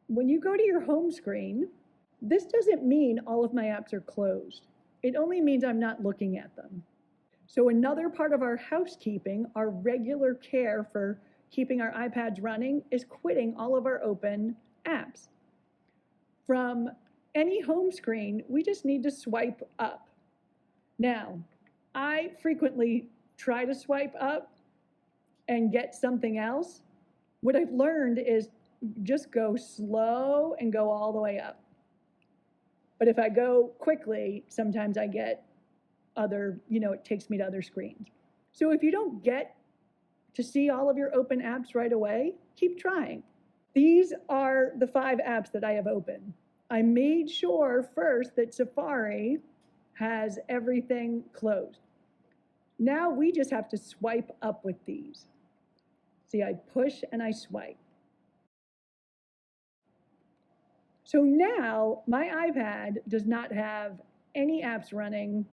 When you go to your home screen, this doesn't mean all of my apps are closed. It only means I'm not looking at them. So another part of our housekeeping, our regular care for keeping our iPads running, is quitting all of our open apps. From any home screen, we just need to swipe up. Now, I frequently try to swipe up and get something else. What I've learned is just go slow and go all the way up. But if I go quickly, sometimes I get it takes me to other screens. So if you don't get to see all of your open apps right away, keep trying. These are the 5 apps that I have open. I made sure first that Safari has everything closed. Now we just have to swipe up with these. See, I push and I swipe. So now my iPad does not have any apps running